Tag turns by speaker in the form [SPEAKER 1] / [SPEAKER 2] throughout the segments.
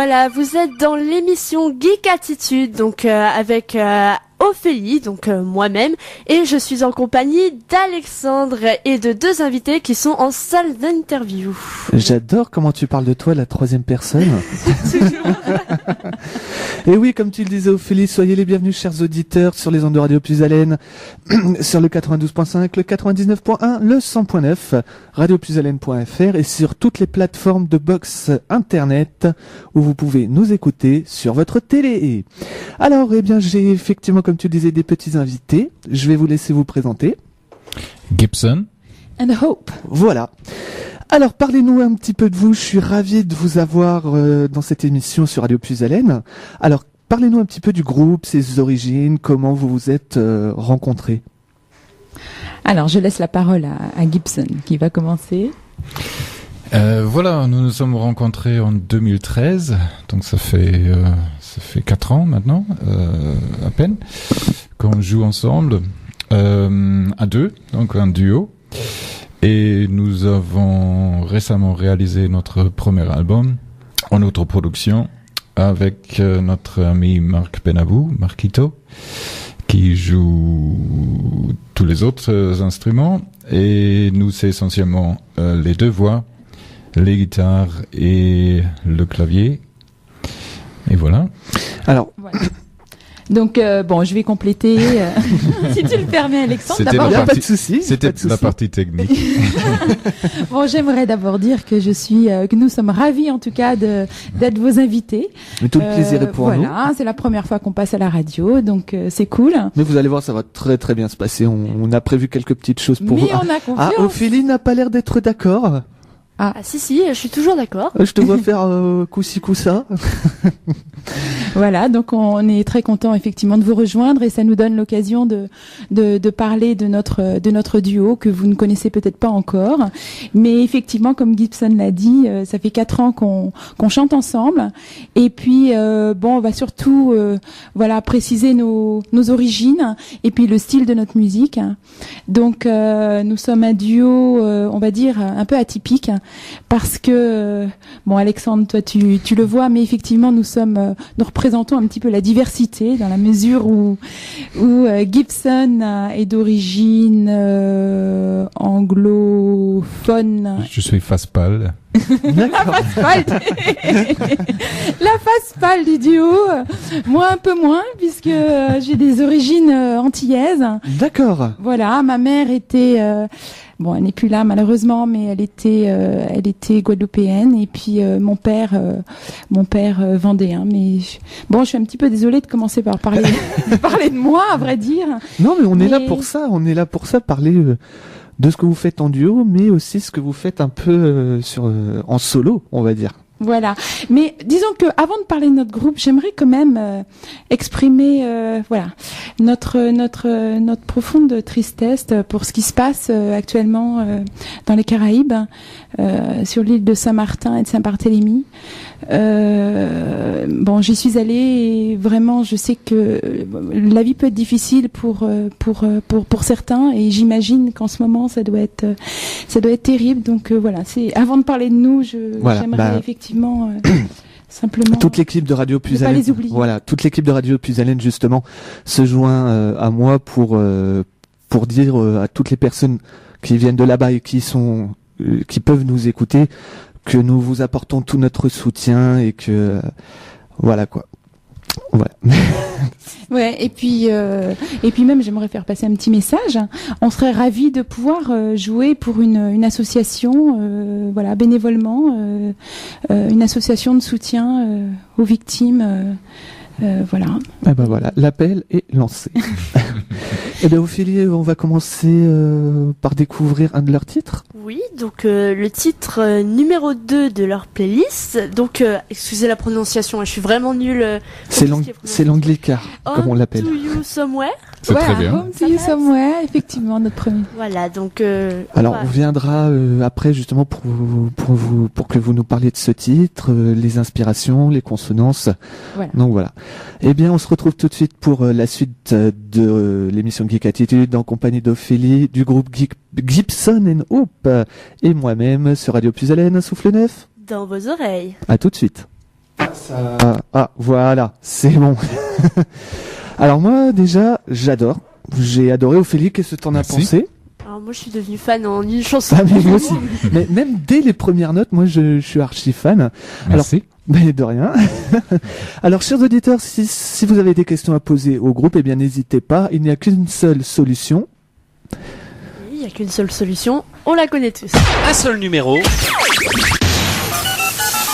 [SPEAKER 1] Voilà, vous êtes dans l'émission Geek Attitude, donc avec Ophélie, donc moi-même, et je suis en compagnie d'Alexandre et de deux invités qui sont en salle d'interview.
[SPEAKER 2] J'adore comment tu parles de toi, la troisième personne. Et oui, comme tu le disais Ophélie, soyez les bienvenus chers auditeurs sur les ondes de Radio Puisalène, sur le 92.5, le 99.1, le 100.9, radiopuisalène.fr et sur toutes les plateformes de box internet où vous pouvez nous écouter sur votre télé. Alors, eh bien, j'ai effectivement, comme tu le disais, des petits invités. Je vais vous laisser vous présenter.
[SPEAKER 3] Gibson.
[SPEAKER 4] And Hope.
[SPEAKER 2] Voilà. Alors, parlez-nous un petit peu de vous. Je suis ravi de vous avoir dans cette émission sur Radio Puisalène. Alors, parlez-nous un petit peu du groupe, ses origines, comment vous vous êtes rencontrés.
[SPEAKER 4] Alors, je laisse la parole à Gibson qui va commencer.
[SPEAKER 3] Voilà, nous nous sommes rencontrés en 2013, donc ça fait 4 ans maintenant, à peine, qu'on joue ensemble, à deux, donc un duo. Et nous avons récemment réalisé notre premier album en autoproduction avec notre ami Marc Benabou, Marquito, qui joue tous les autres instruments. Et nous, c'est essentiellement les deux voix, les guitares et le clavier. Et voilà.
[SPEAKER 2] Alors...
[SPEAKER 4] Voilà. Donc bon, je vais compléter si tu le permets, Alexandre.
[SPEAKER 3] C'était
[SPEAKER 4] d'abord,
[SPEAKER 2] pas de souci.
[SPEAKER 3] C'était la partie technique.
[SPEAKER 4] bon, j'aimerais d'abord dire que que nous sommes ravis en tout cas d'être vos invités.
[SPEAKER 2] Mais tout le plaisir est pour nous.
[SPEAKER 4] Voilà, c'est la première fois qu'on passe à la radio, donc c'est cool.
[SPEAKER 2] Mais vous allez voir, ça va très très bien se passer. On a prévu quelques petites choses pour vous.
[SPEAKER 4] Mais on a confiance.
[SPEAKER 2] Ah, Ophélie n'a pas l'air d'être d'accord.
[SPEAKER 1] Ah si, je suis toujours d'accord.
[SPEAKER 2] Je te vois faire coup-ci coup-ça.
[SPEAKER 4] Voilà, donc on est très content effectivement de vous rejoindre et ça nous donne l'occasion de parler de notre duo que vous ne connaissez peut-être pas encore, mais effectivement comme Gibson l'a dit, ça fait 4 ans qu'on chante ensemble et puis bon, on va surtout voilà préciser nos origines et puis le style de notre musique. Donc nous sommes un duo on va dire un peu atypique parce que bon, Alexandre, toi tu le vois, mais effectivement nous représentons un petit peu la diversité dans la mesure où Gibson est d'origine anglophone.
[SPEAKER 3] Je suis face pâle.
[SPEAKER 4] La face pâle du duo, moi un peu moins puisque j'ai des origines antillaises.
[SPEAKER 2] D'accord.
[SPEAKER 4] Voilà, ma mère était bon, elle n'est plus là malheureusement, mais elle était guadeloupéenne et puis mon père vendéen. Mais bon, je suis un petit peu désolée de commencer par parler de moi, à vrai dire.
[SPEAKER 2] Non, mais on est là pour ça. On est là pour ça, parler de ce que vous faites en duo, mais aussi ce que vous faites un peu en solo, on va dire.
[SPEAKER 4] Voilà. Mais disons que avant de parler de notre groupe, j'aimerais quand même exprimer voilà notre profonde tristesse pour ce qui se passe actuellement dans les Caraïbes, sur l'île de Saint-Martin et de Saint-Barthélemy. Bon, j'y suis allée et vraiment, je sais que la vie peut être difficile pour certains et j'imagine qu'en ce moment ça doit être terrible. Donc voilà, c'est avant de parler de nous, j'aimerais effectivement simplement
[SPEAKER 2] toute l'équipe de Radio Puisalène, voilà, toute l'équipe de Radio Puisalène justement se joint à moi pour dire à toutes les personnes qui viennent de là-bas et qui peuvent nous écouter que nous vous apportons tout notre soutien et que voilà quoi. Voilà.
[SPEAKER 4] Ouais, et puis même j'aimerais faire passer un petit message. On serait ravis de pouvoir jouer pour une association, voilà, bénévolement, une association de soutien aux victimes. Voilà.
[SPEAKER 2] Eh ben voilà, l'appel est lancé. Eh bien Ophélie, on va commencer par découvrir un de leurs titres.
[SPEAKER 1] Oui, donc le titre numéro 2 de leur playlist. Donc excusez la prononciation, je suis vraiment nulle.
[SPEAKER 2] C'est l'anglicar, comme on l'appelle.
[SPEAKER 1] To You Somewhere.
[SPEAKER 3] C'est très bien.
[SPEAKER 4] Home to You Somewhere, effectivement, notre premier.
[SPEAKER 1] Voilà, donc
[SPEAKER 2] alors on viendra après justement pour que vous nous parliez de ce titre, les inspirations, les consonances.
[SPEAKER 4] Voilà.
[SPEAKER 2] Donc voilà. Eh bien, on se retrouve tout de suite pour la suite de l'émission Geek Attitude en compagnie d'Ophélie, du groupe Gibson and Hope et moi-même sur Radio Puisalène, Souffle Neuf.
[SPEAKER 1] dans vos oreilles.
[SPEAKER 2] À tout de suite. Ah, voilà, c'est bon. Alors moi, déjà, j'adore. J'ai adoré Ophélie, qu'est-ce que t'en as
[SPEAKER 3] Merci.
[SPEAKER 2] pensé?
[SPEAKER 1] Alors moi je suis devenue fan en une chanson.
[SPEAKER 2] Ah, mais moi aussi. Mais même dès les premières notes, moi je suis archi fan.
[SPEAKER 3] Merci.
[SPEAKER 2] Mais de rien. Alors, chers auditeurs, si vous avez des questions à poser au groupe, eh bien n'hésitez pas. Il n'y a qu'une seule solution.
[SPEAKER 1] Il n'y a qu'une seule solution, on la connaît tous.
[SPEAKER 5] Un seul numéro.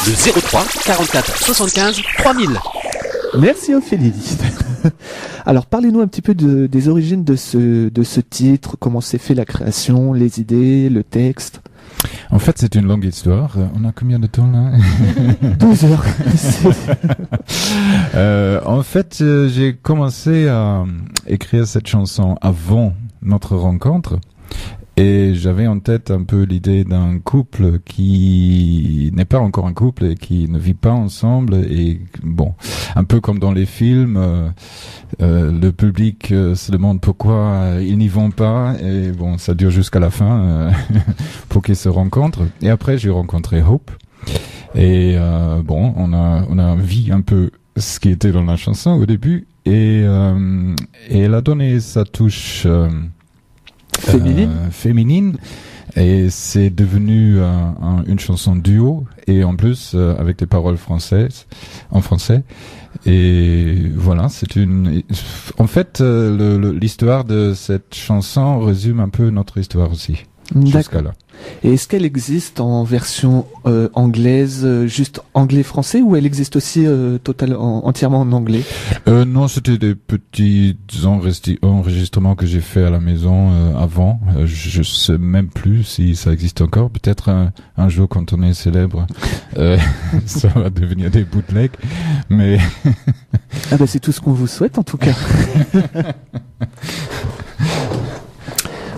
[SPEAKER 5] Le 03 44 75 3000.
[SPEAKER 2] Merci Ophélie. Alors, parlez-nous un petit peu des origines de ce titre, comment s'est fait la création, les idées, le texte.
[SPEAKER 3] En fait, c'est une longue histoire. On a combien de temps là?
[SPEAKER 2] 12 heures.
[SPEAKER 3] En fait, j'ai commencé à écrire cette chanson avant notre rencontre. Et j'avais en tête un peu l'idée d'un couple qui n'est pas encore un couple et qui ne vit pas ensemble. Et bon, un peu comme dans les films, le public se demande pourquoi ils n'y vont pas. Et bon, ça dure jusqu'à la fin pour qu'ils se rencontrent. Et après, j'ai rencontré Hope. Et bon, on a vu un peu ce qui était dans la chanson au début. Et elle a donné sa touche... féminine et c'est devenu une chanson duo et en plus avec des paroles françaises en français et voilà en fait l'histoire de cette chanson résume un peu notre histoire aussi jusqu'à là.
[SPEAKER 2] Et est-ce qu'elle existe en version anglaise, juste anglais-français, ou elle existe aussi entièrement en anglais?
[SPEAKER 3] Non, c'était des petits enregistrements que j'ai fait à la maison avant. Je sais même plus si ça existe encore. Peut-être un jour, quand on est célèbre, ça va devenir des bootlegs. Mais
[SPEAKER 2] ah bah c'est tout ce qu'on vous souhaite en tout cas.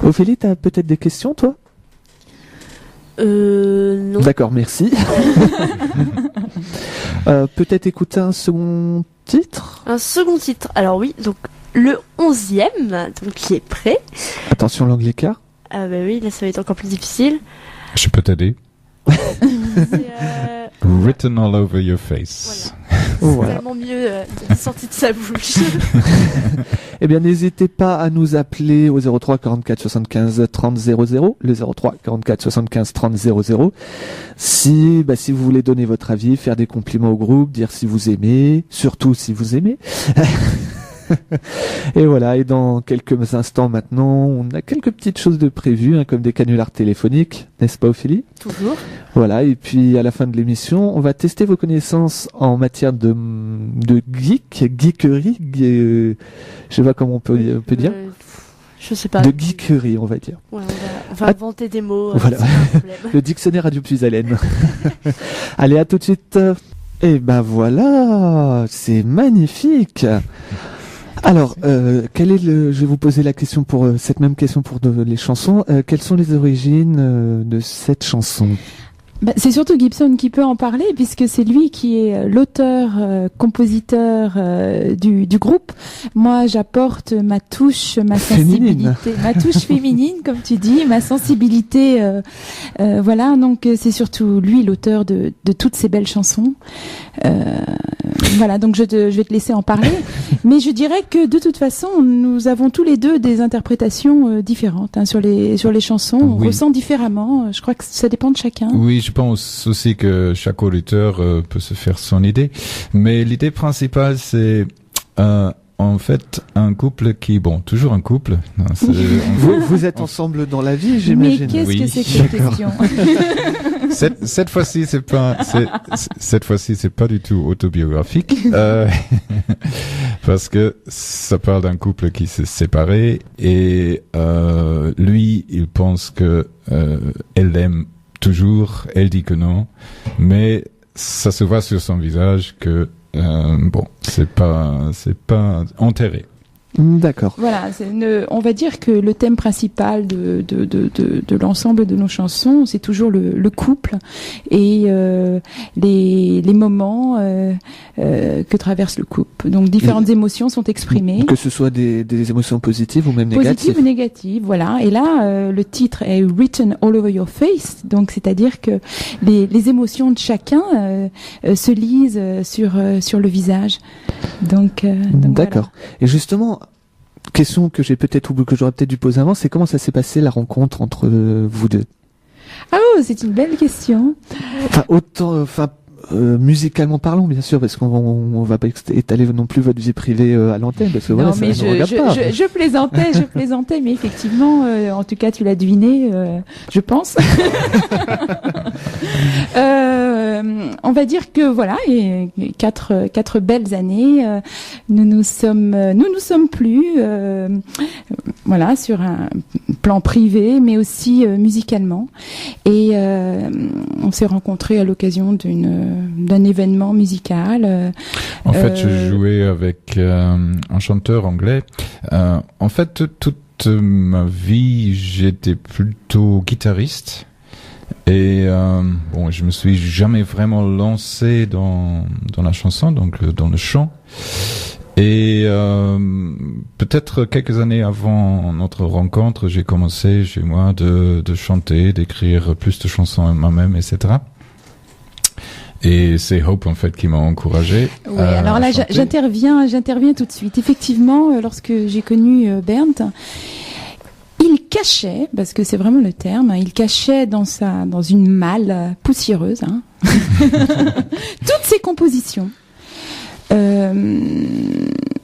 [SPEAKER 2] Ophélie, t'as peut-être des questions, toi?
[SPEAKER 1] Non.
[SPEAKER 2] D'accord, merci. Peut-être écouter un second titre?
[SPEAKER 1] Un second titre. Alors oui, donc le 11e, donc qui est prêt.
[SPEAKER 2] Attention l'anglais car.
[SPEAKER 1] Ah bah oui, là ça va être encore plus difficile.
[SPEAKER 3] je peux t'aider.
[SPEAKER 1] C'est
[SPEAKER 3] Written all over your face.
[SPEAKER 2] Voilà.
[SPEAKER 1] tellement mieux sorti de sa bouche.
[SPEAKER 2] Eh bien, n'hésitez pas à nous appeler au 03 44 75 30 00, le 03 44 75 30 00. Si vous voulez donner votre avis, faire des compliments au groupe, dire si vous aimez, surtout si vous aimez. Et voilà, et dans quelques instants maintenant, on a quelques petites choses de prévues, comme des canulars téléphoniques, n'est-ce pas Ophélie?
[SPEAKER 1] Toujours.
[SPEAKER 2] Voilà, et puis à la fin de l'émission, on va tester vos connaissances en matière de geekerie, je sais pas comment on peut dire,
[SPEAKER 1] Je sais pas.
[SPEAKER 2] de geekerie, on va dire.
[SPEAKER 1] Ouais, on va inventer des mots.
[SPEAKER 2] Voilà.
[SPEAKER 1] C'est pas un problème.
[SPEAKER 2] Le dictionnaire Radio Puisalène. Allez, à tout de suite. Et ben voilà, c'est magnifique. Alors, je vais vous poser la question cette même question pour les chansons. Quelles sont les origines de cette chanson?
[SPEAKER 4] C'est surtout Gibson qui peut en parler puisque c'est lui qui est l'auteur, compositeur du groupe. Moi, j'apporte ma touche, ma sensibilité, ma touche féminine, comme tu dis, ma sensibilité. Voilà, donc c'est surtout lui l'auteur de toutes ces belles chansons. Voilà, donc je vais te laisser en parler. Mais je dirais que de toute façon, nous avons tous les deux des interprétations différentes sur les chansons. On ressent différemment. Je crois que ça dépend de chacun.
[SPEAKER 3] Oui, je pense aussi que chaque auditeur peut se faire son idée. Mais l'idée principale, c'est en fait un couple toujours un couple. Non,
[SPEAKER 2] vous êtes ensemble dans la vie, j'imagine.
[SPEAKER 4] Mais qu'est-ce que c'est que cette question?
[SPEAKER 3] Cette fois-ci, cette fois-ci, c'est pas du tout autobiographique, parce que ça parle d'un couple qui s'est séparé et lui, il pense que elle l'aime toujours, elle dit que non, mais ça se voit sur son visage que c'est pas enterré.
[SPEAKER 2] D'accord.
[SPEAKER 4] Voilà, on va dire que le thème principal de l'ensemble de nos chansons, c'est toujours le couple et les moments que traverse le couple. Donc différentes émotions sont exprimées.
[SPEAKER 2] Que ce soit des émotions positives ou même négatives.
[SPEAKER 4] Positives ou négatives, voilà. Et là, le titre est Written All Over Your Face, donc c'est-à-dire que les émotions de chacun se lisent sur le visage. Donc
[SPEAKER 2] d'accord.
[SPEAKER 4] Voilà.
[SPEAKER 2] Et justement, question que j'aurais peut-être dû poser avant, c'est comment ça s'est passé la rencontre entre vous deux?
[SPEAKER 4] Ah oh, c'est une belle question.
[SPEAKER 2] Musicalement parlant, bien sûr, parce qu'on va pas étaler non plus votre vie privée à l'antenne, parce que
[SPEAKER 4] non,
[SPEAKER 2] voilà,
[SPEAKER 4] mais
[SPEAKER 2] ça ne regarde pas.
[SPEAKER 4] je plaisantais, mais effectivement, en tout cas, tu l'as deviné, je pense. On va dire que voilà, et quatre belles années, nous nous sommes plus, voilà, sur un plan privé, mais aussi musicalement, et on s'est rencontrés à l'occasion d'un événement musical.
[SPEAKER 3] En fait, je jouais avec un chanteur anglais. En fait, toute ma vie, j'étais plutôt guitariste. Et bon, je me suis jamais vraiment lancé dans la chanson, donc dans le chant. Et peut-être quelques années avant notre rencontre, j'ai commencé chez moi de chanter, d'écrire plus de chansons moi-même, etc. Et c'est Hope en fait qui m'a encouragé.
[SPEAKER 4] Oui, alors là j'interviens tout de suite. Effectivement, lorsque j'ai connu Bernd, il cachait, parce que c'est vraiment le terme, il cachait dans une malle poussiéreuse toutes ses compositions.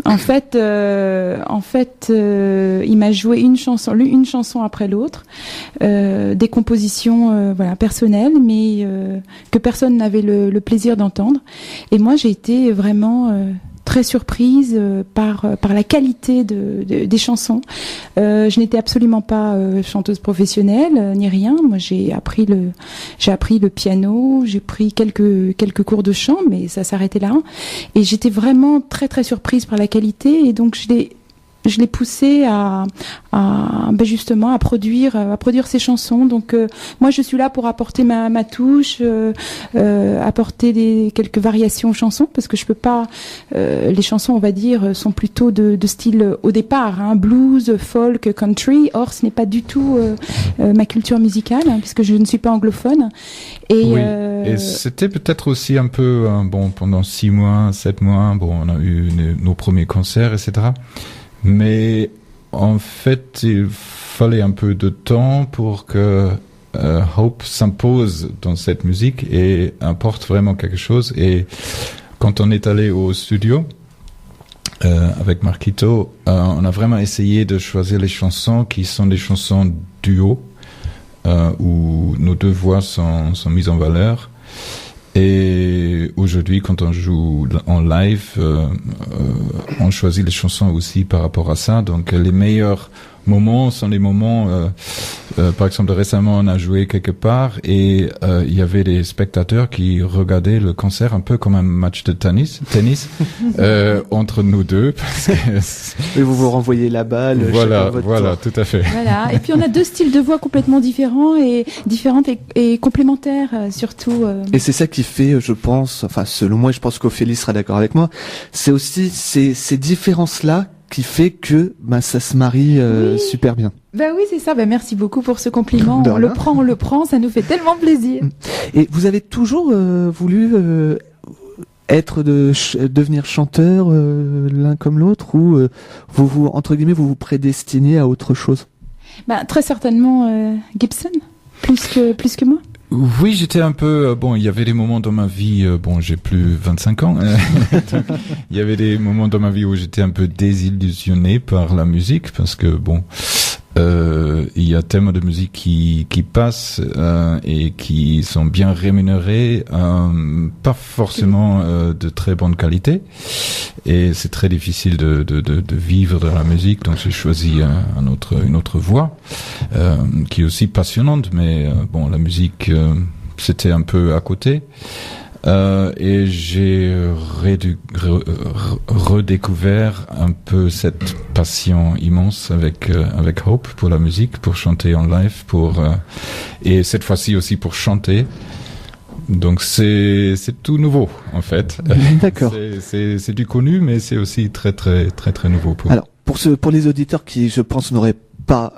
[SPEAKER 4] En fait, il m'a joué une chanson après l'autre, des compositions voilà personnelles, mais que personne n'avait le plaisir d'entendre. Et moi, j'ai été vraiment très surprise par la qualité des chansons. Je n'étais absolument pas chanteuse professionnelle ni rien. Moi, j'ai appris le piano, j'ai pris quelques cours de chant, mais ça s'arrêtait là. Et j'étais vraiment très très surprise par la qualité, et donc je l'ai poussé justement à produire ces chansons. Donc moi je suis là pour apporter ma touche, apporter quelques variations aux chansons, parce que je peux pas les chansons, on va dire, sont plutôt de style au départ, blues, folk, country. Or ce n'est pas du tout ma culture musicale, puisque je ne suis pas anglophone. Et
[SPEAKER 3] oui. Et c'était peut-être aussi un peu pendant 6 mois, 7 mois, on a eu nos premiers concerts, etc. Mais en fait, il fallait un peu de temps pour que Hope s'impose dans cette musique et apporte vraiment quelque chose. Et quand on est allé au studio avec Marquito, on a vraiment essayé de choisir les chansons qui sont des chansons duo, où nos deux voix sont mises en valeur. Et aujourd'hui, quand on joue en live, on choisit les chansons aussi par rapport à ça. Donc les meilleurs moments sont les moments, par exemple récemment on a joué quelque part et il y avait des spectateurs qui regardaient le concert un peu comme un match de tennis entre nous deux. Parce que
[SPEAKER 2] et vous renvoyez la balle.
[SPEAKER 3] Voilà, tout à fait.
[SPEAKER 4] Voilà. Et puis on a deux styles de voix complètement différentes et complémentaires surtout.
[SPEAKER 2] Et c'est ça qui fait, je pense, enfin selon moi, je pense qu'Ophélie sera d'accord avec moi, c'est aussi ces différences-là qui fait que ça se marie
[SPEAKER 4] oui.
[SPEAKER 2] super bien.
[SPEAKER 4] Oui, c'est ça. Merci beaucoup pour ce compliment. On le prend, ça nous fait tellement plaisir.
[SPEAKER 2] Et vous avez toujours voulu devenir chanteur l'un comme l'autre, ou vous entre guillemets vous prédestinez à autre chose?
[SPEAKER 4] Très certainement Gibson, plus que moi.
[SPEAKER 3] Oui, j'étais un peu il y avait des moments dans ma vie j'ai plus 25 ans. Il y avait des moments dans ma vie où j'étais un peu désillusionné par la musique, parce que il y a tellement de musique qui passent et qui sont bien rémunérées, pas forcément de très bonne qualité, et c'est très difficile de vivre de la musique. Donc j'ai choisi une autre voie qui est aussi passionnante, mais la musique c'était un peu à côté. Et j'ai redécouvert un peu cette passion immense avec Hope pour la musique, pour chanter en live, et cette fois-ci aussi pour chanter. Donc c'est tout nouveau en fait.
[SPEAKER 2] D'accord.
[SPEAKER 3] C'est du connu, mais c'est aussi très très très très nouveau pour.
[SPEAKER 2] Alors pour les auditeurs qui, je pense, n'auraient pas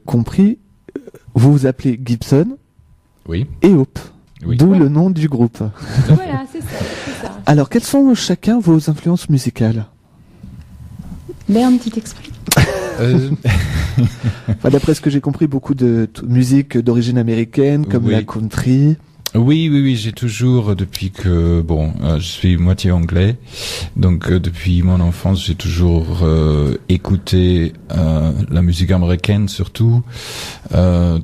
[SPEAKER 2] compris, vous vous appelez Gibson.
[SPEAKER 3] Oui.
[SPEAKER 2] Et Hope.
[SPEAKER 3] Oui.
[SPEAKER 2] D'où le nom du groupe.
[SPEAKER 4] Voilà, c'est ça.
[SPEAKER 2] Alors, quelles sont chacun vos influences musicales?
[SPEAKER 4] Berne, tu t'exprimes.
[SPEAKER 2] D'après ce que j'ai compris, beaucoup de musique d'origine américaine, comme la country.
[SPEAKER 3] Oui, j'ai toujours, depuis que, je suis moitié anglais, donc depuis mon enfance, j'ai toujours écouté la musique américaine surtout,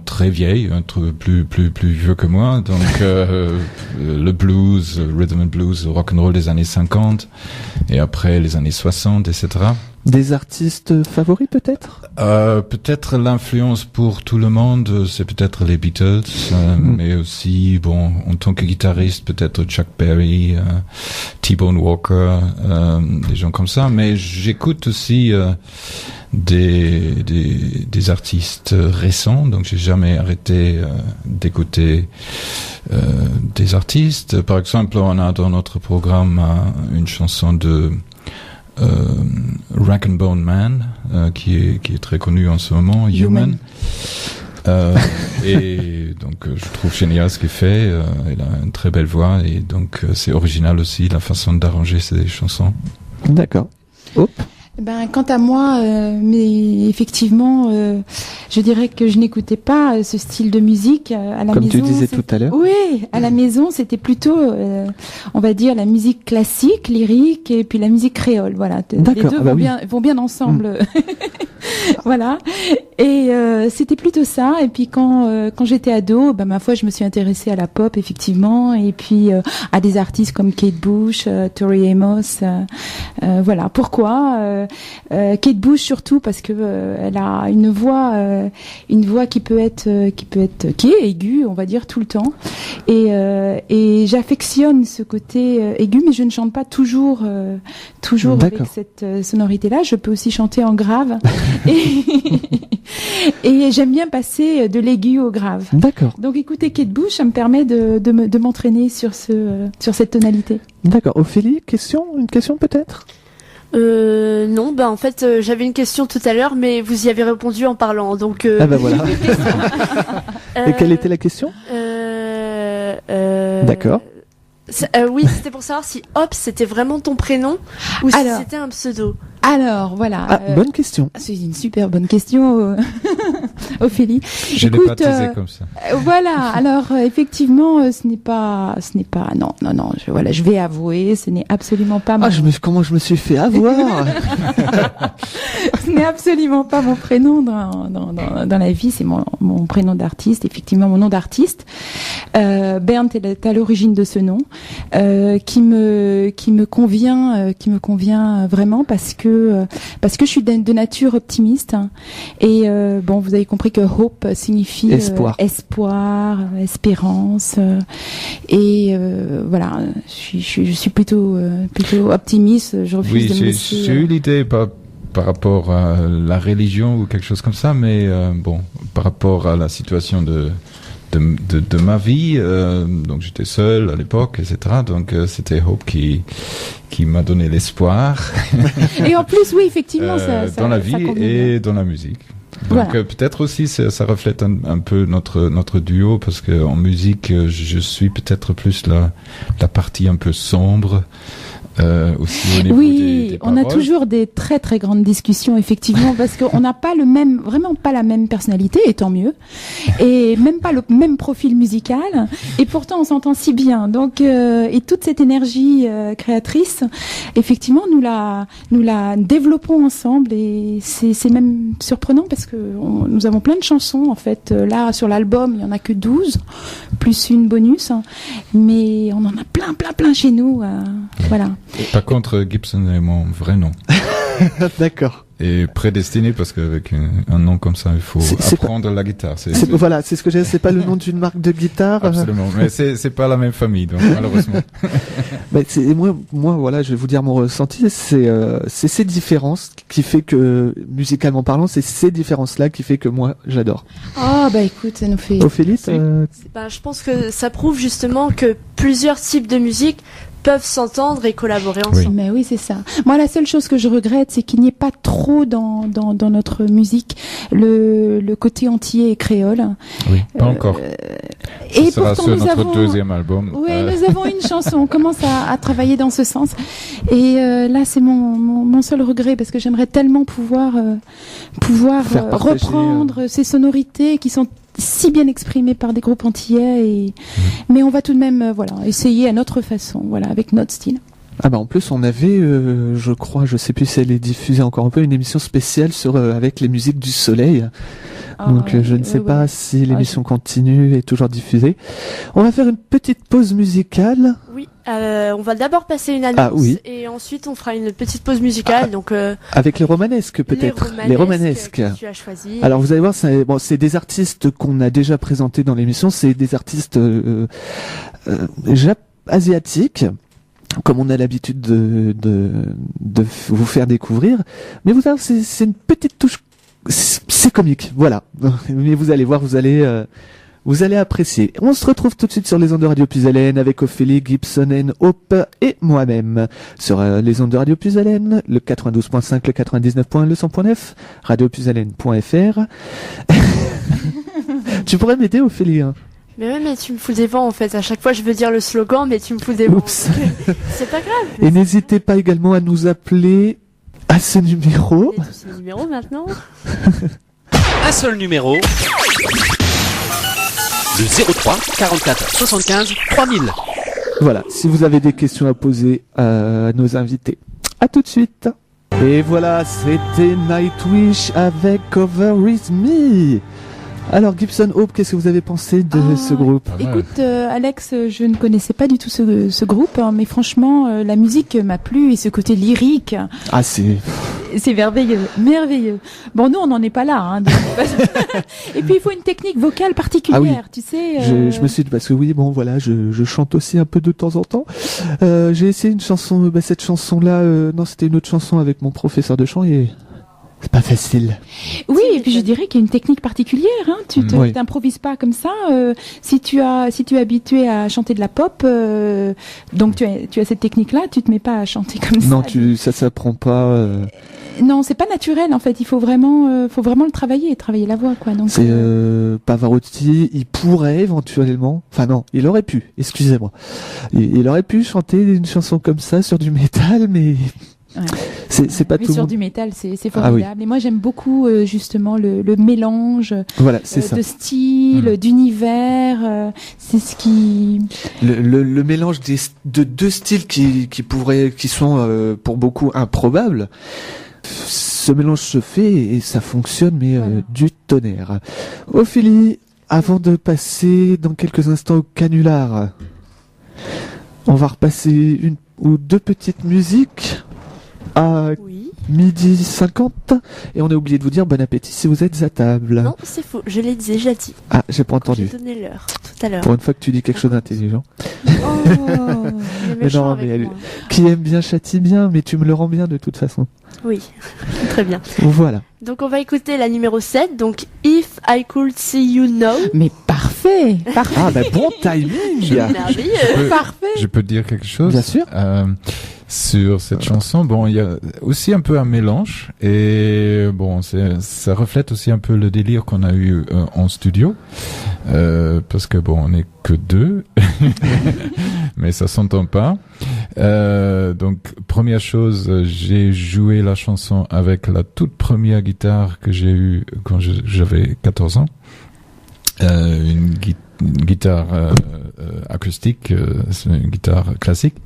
[SPEAKER 3] très vieille, un truc plus vieux que moi, donc le blues, le rhythm and blues, le rock and roll des années 50, et après les années 60, etc.
[SPEAKER 2] Des artistes favoris peut-être?
[SPEAKER 3] Peut-être l'influence pour tout le monde, c'est peut-être les Beatles, mais aussi, en tant que guitariste, peut-être Chuck Berry, T-Bone Walker, des gens comme ça. Mais j'écoute aussi des artistes récents, donc j'ai jamais arrêté d'écouter des artistes. Par exemple, on a dans notre programme une chanson de Rag and Bone Man, qui est très connu en ce moment, Human. Et donc je trouve génial ce qu'il fait. Il a une très belle voix et donc c'est original aussi la façon d'arranger ses chansons.
[SPEAKER 2] D'accord. Hop.
[SPEAKER 4] Quant à moi, mais effectivement, je dirais que je n'écoutais pas ce style de musique à la
[SPEAKER 2] maison. Comme tu disais
[SPEAKER 4] tout
[SPEAKER 2] à l'heure.
[SPEAKER 4] Oui, à la maison, c'était plutôt, on va dire, la musique classique, lyrique, et puis la musique créole. Voilà, les deux vont bien ensemble. Voilà. Et c'était plutôt ça. Et puis quand j'étais ado, ma foi, je me suis intéressée à la pop, effectivement, et puis à des artistes comme Kate Bush, Tori Amos. Voilà. Pourquoi Kate Bush surtout parce que elle a une voix qui est aiguë, on va dire, tout le temps. Et j'affectionne ce côté aigu, mais je ne chante pas toujours avec cette sonorité-là. Je peux aussi chanter en grave. Et j'aime bien passer de l'aigu au grave.
[SPEAKER 2] D'accord.
[SPEAKER 4] Donc écouter Kate Bush, ça me permet de m'entraîner sur cette tonalité.
[SPEAKER 2] D'accord. Ophélie, une question peut-être?
[SPEAKER 1] Non, en fait, j'avais une question tout à l'heure, mais vous y avez répondu en parlant, donc.
[SPEAKER 2] Voilà. Et quelle était la question? D'accord.
[SPEAKER 1] Oui, c'était pour savoir si Hope c'était vraiment ton prénom ou si c'était un pseudo.
[SPEAKER 4] Alors, voilà.
[SPEAKER 2] Bonne question.
[SPEAKER 4] C'est une super bonne question, Ophélie.
[SPEAKER 3] Je l'ai pas teasé comme ça.
[SPEAKER 4] Voilà. Alors, effectivement, ce n'est pas, non. Je vais avouer, ce n'est absolument pas
[SPEAKER 2] comment je me suis fait avoir?
[SPEAKER 4] Ce n'est absolument pas mon prénom dans la vie, c'est mon prénom d'artiste, effectivement, mon nom d'artiste. Bernd est à l'origine de ce nom, qui me convient vraiment parce que je suis de nature optimiste, et vous avez compris que hope signifie espoir, espérance, et voilà, je suis plutôt optimiste. Je refuse de me laisser.
[SPEAKER 3] J'ai eu l'idée par rapport à la religion ou quelque chose comme ça, mais par rapport à la situation de ma vie, donc j'étais seul à l'époque, etc. Donc c'était Hope qui m'a donné l'espoir.
[SPEAKER 4] Et en plus, oui, effectivement, ça
[SPEAKER 3] dans la vie et dans la musique. Donc voilà. Peut-être aussi ça reflète un peu notre duo, parce que en musique, je suis peut-être plus la partie un peu sombre. Aussi au niveau des
[SPEAKER 4] on a toujours des très très grandes discussions, effectivement, parce qu'on n'a pas vraiment pas la même personnalité, et tant mieux, et même pas le même profil musical, et pourtant on s'entend si bien. Donc et toute cette énergie créatrice, effectivement, nous la développons ensemble, et c'est même surprenant parce que nous avons plein de chansons en fait. Là sur l'album, il y en a que 12 plus une bonus, mais on en a plein chez nous, voilà.
[SPEAKER 3] Par contre, Gibson est mon vrai nom.
[SPEAKER 2] D'accord.
[SPEAKER 3] Et prédestiné parce qu'avec un nom comme ça, il faut
[SPEAKER 2] C'est
[SPEAKER 3] apprendre la guitare.
[SPEAKER 2] Voilà, c'est ce que j'ai. C'est pas le nom d'une marque de guitare.
[SPEAKER 3] Absolument, mais c'est pas la même famille, donc malheureusement.
[SPEAKER 2] Mais moi, voilà, je vais vous dire mon ressenti. C'est ces différences qui fait que, musicalement parlant, c'est ces différences-là qui fait que moi, j'adore.
[SPEAKER 4] Ah bah écoute, ça nous fait.
[SPEAKER 2] Ophélie,
[SPEAKER 1] Je pense que ça prouve justement que plusieurs types de musique peuvent s'entendre et collaborer ensemble.
[SPEAKER 4] Mais oui, c'est ça. Moi, la seule chose que je regrette, c'est qu'il n'y ait pas trop dans notre musique le côté antillais et créole.
[SPEAKER 3] Oui, pas encore.
[SPEAKER 4] Et
[SPEAKER 3] ça sera
[SPEAKER 4] pourtant,
[SPEAKER 3] sur
[SPEAKER 4] nous
[SPEAKER 3] notre
[SPEAKER 4] avons
[SPEAKER 3] deuxième album.
[SPEAKER 4] Oui, nous avons une chanson. On commence à travailler dans ce sens. Et là, c'est mon seul regret parce que j'aimerais tellement pouvoir
[SPEAKER 2] Faire partager,
[SPEAKER 4] reprendre ces sonorités qui sont si bien exprimées par des groupes antillais. Mais on va tout de même, essayer à notre façon, avec notre style.
[SPEAKER 2] Ah bah en plus on avait, je crois, je sais plus si elle est diffusée encore un peu, une émission spéciale avec les musiques du soleil. Donc je ne sais pas si l'émission continue et est toujours diffusée. On va faire une petite pause musicale.
[SPEAKER 1] Oui, on va d'abord passer une annonce et ensuite on fera une petite pause musicale. Donc
[SPEAKER 2] avec les romanesques peut-être. Les romanesques.
[SPEAKER 1] Que tu as choisi.
[SPEAKER 2] Alors vous allez voir, c'est des artistes qu'on a déjà présentés dans l'émission. C'est des artistes asiatiques, comme on a l'habitude de vous faire découvrir. Mais vous savez, c'est une petite touche. C'est comique, voilà. Mais vous allez voir, vous allez apprécier. On se retrouve tout de suite sur les ondes de Radio Puisalène avec Ophélie, Gibson, Hope et moi-même. Sur les ondes de Radio Puisalène, le 92.5, le 99.1, le 100.9, radiopuisalène.fr. Tu pourrais m'aider, Ophélie, hein?
[SPEAKER 1] Mais ouais, mais tu me fous des vents en fait. À chaque fois, je veux dire le slogan, mais tu me fous des vents.
[SPEAKER 2] Oups.
[SPEAKER 1] C'est pas grave.
[SPEAKER 2] Et n'hésitez pas également à nous appeler à ce numéro.
[SPEAKER 1] Et tous ces numéros maintenant.
[SPEAKER 5] Un seul numéro. Le 03 44 75 3000.
[SPEAKER 2] Voilà, si vous avez des questions à poser à nos invités. À tout de suite. Et voilà, c'était Nightwish avec Cover With Me. Alors Gibson, Hope, qu'est-ce que vous avez pensé de ce groupe?
[SPEAKER 4] Écoute, Alex, je ne connaissais pas du tout ce groupe, mais franchement, la musique m'a plu et ce côté lyrique.
[SPEAKER 2] Ah, c'est merveilleux. Bon, nous, on n'en est pas là. Hein,
[SPEAKER 4] et puis, il faut une technique vocale particulière, tu sais.
[SPEAKER 2] Je me suis dit, parce que oui, bon, voilà, je chante aussi un peu de temps en temps. J'ai essayé une chanson, cette chanson-là, non, c'était une autre chanson avec mon professeur de chant et... C'est pas facile.
[SPEAKER 4] Oui, et puis je dirais qu'il y a une technique particulière. Hein. Tu t'improvises pas comme ça. Si tu es habitué à chanter de la pop, donc tu as cette technique-là, tu te mets pas à chanter comme ça.
[SPEAKER 2] Non, ça s'apprend pas.
[SPEAKER 4] Non, c'est pas naturel en fait. Il faut vraiment le travailler la voix, quoi. Donc
[SPEAKER 2] c'est Pavarotti. Il pourrait éventuellement. Enfin non, il aurait pu. Excusez-moi. Il aurait pu chanter une chanson comme ça sur du métal, mais.
[SPEAKER 4] Ouais.
[SPEAKER 2] C'est pas
[SPEAKER 4] mais
[SPEAKER 2] tout
[SPEAKER 4] sur
[SPEAKER 2] monde.
[SPEAKER 4] Du métal, c'est formidable. Et moi, j'aime beaucoup justement le mélange de style, d'univers. C'est ce qui
[SPEAKER 2] le mélange de deux styles qui sont pour beaucoup improbables. Ce mélange se fait et ça fonctionne, mais du tonnerre. Ophélie, avant de passer dans quelques instants au canular, on va repasser une ou deux petites musiques. À 12h50 et on a oublié de vous dire bon appétit si vous êtes à table.
[SPEAKER 1] Non, c'est faux, je l'ai déjà dit.
[SPEAKER 2] Ah, j'ai pas entendu.
[SPEAKER 1] J'ai donné l'heure tout à l'heure.
[SPEAKER 2] Pour une fois que tu dis quelque chose d'intelligent.
[SPEAKER 1] Mais non, mais
[SPEAKER 2] qui aime bien châtie bien, mais tu me le rends bien de toute façon.
[SPEAKER 1] Oui, très bien.
[SPEAKER 2] Voilà.
[SPEAKER 1] Donc on va écouter la numéro 7, donc If I Could See You Now.
[SPEAKER 4] Mais parfait.
[SPEAKER 2] Ah bah bon timing.
[SPEAKER 4] Parfait.
[SPEAKER 3] Je peux dire quelque chose?
[SPEAKER 2] Bien sûr.
[SPEAKER 3] Sur cette chanson, bon, il y a aussi un peu un mélange et bon, ça reflète aussi un peu le délire qu'on a eu en studio, parce que bon, on n'est que deux, mais ça s'entend pas. Donc première chose, j'ai joué la chanson avec la toute première guitare que j'ai eue quand j'avais 14 ans, une guitare acoustique, c'est une guitare classique,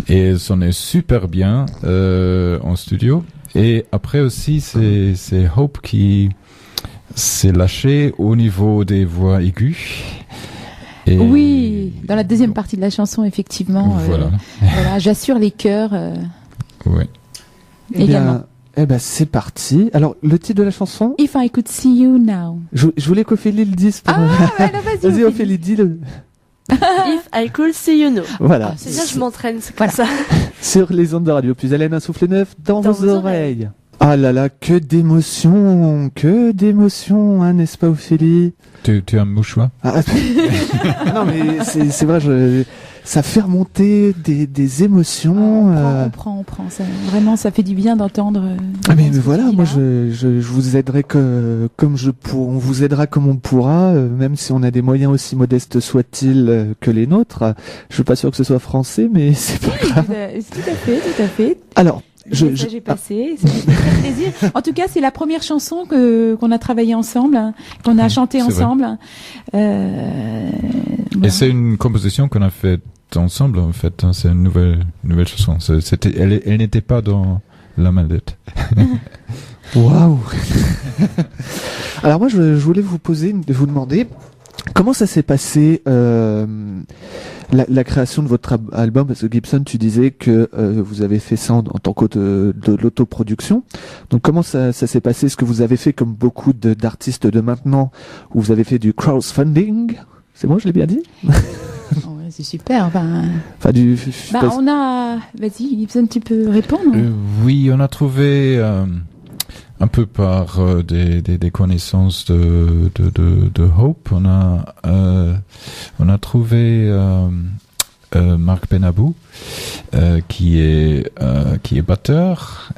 [SPEAKER 3] et elle sonnait super bien en studio. Et après aussi, c'est Hope qui s'est lâché au niveau des voix aiguës. Et
[SPEAKER 4] oui, dans la deuxième partie de la chanson, effectivement. Voilà, j'assure les chœurs.
[SPEAKER 3] Oui.
[SPEAKER 4] également.
[SPEAKER 2] Eh ben, c'est parti. Alors, le titre de la chanson,
[SPEAKER 4] If I Could See You Now.
[SPEAKER 2] je voulais qu'Ophélie le dise. Pour...
[SPEAKER 4] Vas-y,
[SPEAKER 2] Vas-y, Ophélie, dis-le.
[SPEAKER 1] If I could see you know.
[SPEAKER 2] Voilà.
[SPEAKER 1] C'est bien, je m'entraîne, c'est comme
[SPEAKER 4] Voilà.
[SPEAKER 1] ça.
[SPEAKER 2] Sur les ondes de Radio Plus Haleine, un souffle neuf dans vos oreilles. Ah là là, que d'émotions, hein, n'est-ce pas, Ophélie?
[SPEAKER 3] Tu as un mouchoir?
[SPEAKER 2] Non, mais c'est vrai, ça fait remonter des émotions.
[SPEAKER 4] On prend. Vraiment, ça fait du bien d'entendre.
[SPEAKER 2] Mais voilà, moi je vous aiderai comme on vous aidera comme on pourra, même si on a des moyens aussi modestes soient-ils que les nôtres. Je suis pas sûr que ce soit français, mais c'est pas grave.
[SPEAKER 4] Tout à fait.
[SPEAKER 2] Alors,
[SPEAKER 4] J'ai passé, ça fait très plaisir. En tout cas, c'est la première chanson qu'on a travaillé ensemble, qu'on a chanté ensemble.
[SPEAKER 3] Et c'est une composition qu'on a faite ensemble, en fait. C'est une nouvelle chanson. Elle n'était pas dans la mallette.
[SPEAKER 2] Waouh. Alors moi, je voulais vous demander comment ça s'est passé la création de votre album, parce que Gibson, tu disais que vous avez fait ça en tant que de l'autoproduction. Donc comment ça s'est passé? Est-ce que vous avez fait comme beaucoup d'artistes de maintenant, où vous avez fait du crowdfunding? C'est bon, je l'ai bien dit?
[SPEAKER 4] Ouais, c'est super. On a. Vas-y, Gibson, tu peux répondre.
[SPEAKER 3] Oui, on a trouvé un peu par des connaissances de Hope. On a trouvé Marc Benabou, qui est batteur,